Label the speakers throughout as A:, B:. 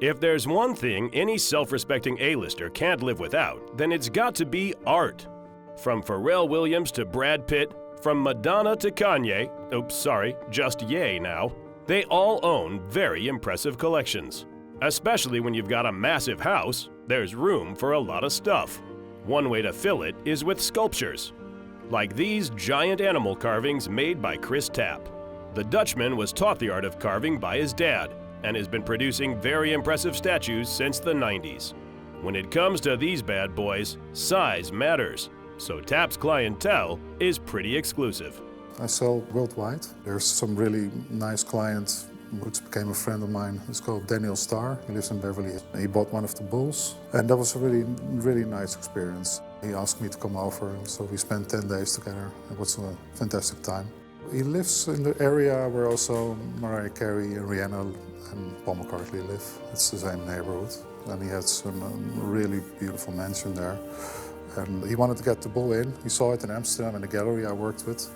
A: If there's one thing any self-respecting A-lister can't live without, then it's got to be art. From Pharrell Williams to Brad Pitt, from Madonna to Kanye, oops, sorry, just Ye now, they all own very impressive collections. Especially when you've got a massive house, there's room for a lot of stuff. One way to fill it is with sculptures, like these giant animal carvings made by Chris Tapp. The Dutchman was taught the art of carving by his dad and has been producing very impressive statues since the 90s. When it comes to these bad boys, size matters, so Tapp's clientele is pretty exclusive.
B: I sell worldwide. There's some really nice client which became a friend of mine. It's called Daniel Starr. He lives in Beverly Hills. He bought one of the bulls, and that was a really nice experience. He asked me to come over, so we spent 10 days together. It was a fantastic time. He lives in the area where also Mariah Carey and Rihanna and Paul McCartney live. It's the same neighborhood, and he has a really beautiful mansion there. And he wanted to get the bull in. He saw it in Amsterdam in a gallery I worked with.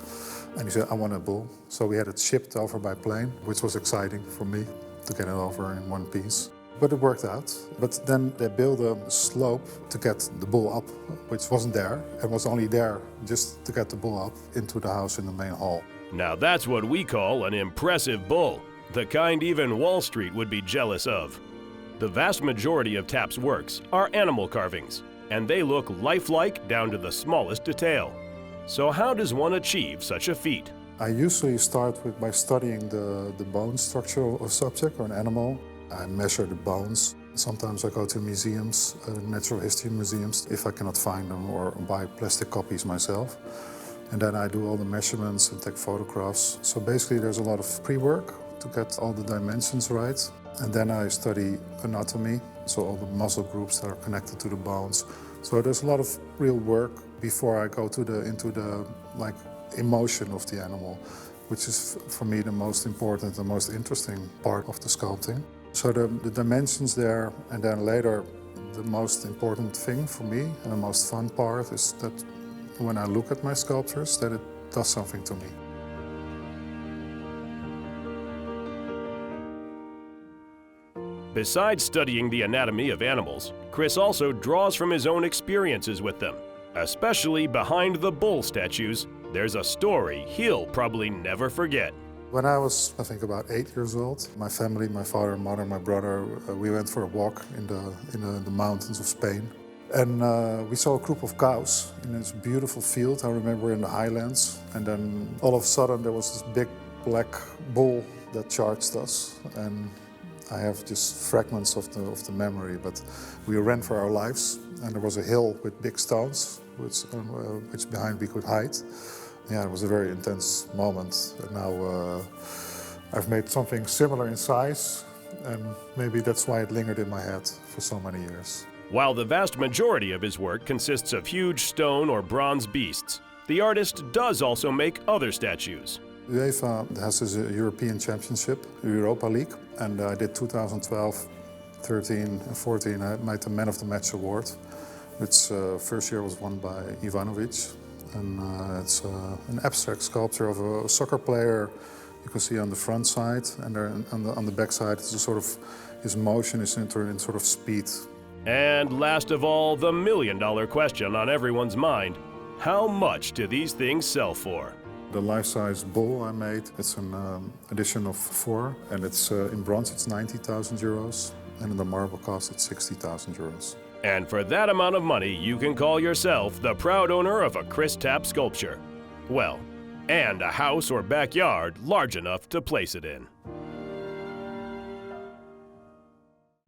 B: And he said, I want a bull. So we had it shipped over by plane, which was exciting for me to get it over in one piece. But it worked out. But then they built a slope to get the bull up, which wasn't there, and was only there just to get the bull up into the house in the main hall.
A: Now that's what we call an impressive bull, the kind even Wall Street would be jealous of. The vast majority of Tapp's works are animal carvings, and they look lifelike down to the smallest detail. So how does one achieve such a feat?
B: I usually start by studying the bone structure of a subject or an animal. I measure the bones. Sometimes I go to museums, natural history museums, if I cannot find them, or buy plastic copies myself. And then I do all the measurements and take photographs. So basically there's a lot of pre-work to get all the dimensions right. And then I study anatomy, so all the muscle groups that are connected to the bones. So there's a lot of real work before I go into the emotion of the animal, which is for me the most important, the most interesting part of the sculpting. So the dimensions there, and then later the most important thing for me and the most fun part is that when I look at my sculptures, that it does something to me.
A: Besides studying the anatomy of animals, Chris also draws from his own experiences with them. Especially behind the bull statues, there's a story he'll probably never forget.
B: When I was, I think, about 8 years old, my family, my father, mother, my brother, we went for a walk in the mountains of Spain. And we saw a group of cows in this beautiful field, I remember, in the highlands. And then all of a sudden there was this big black bull that charged us. And I have just fragments of the memory, but we ran for our lives. And there was a hill with big stones, which behind we could hide. Yeah, it was a very intense moment. And now I've made something similar in size, and maybe that's why it lingered in my head for so many years.
A: While the vast majority of his work consists of huge stone or bronze beasts, the artist does also make other statues.
B: UEFA has this European Championship, the Europa League, and I did 2012, 13 and 14. I made the Man of the Match award, which first year was won by Ivanovic. And it's an abstract sculpture of a soccer player. You can see on the front side, and there on the back side, it's a sort of, his motion is in sort of speed.
A: And last of all, the million-dollar question on everyone's mind: how much do these things sell for?
B: The life-size bull I made, it's an edition of 4, and it's in bronze it's 90,000 euros, and in the marble cast it's 60,000 euros.
A: And for that amount of money, you can call yourself the proud owner of a Chris Tapp sculpture. Well, and a house or backyard large enough to place it in.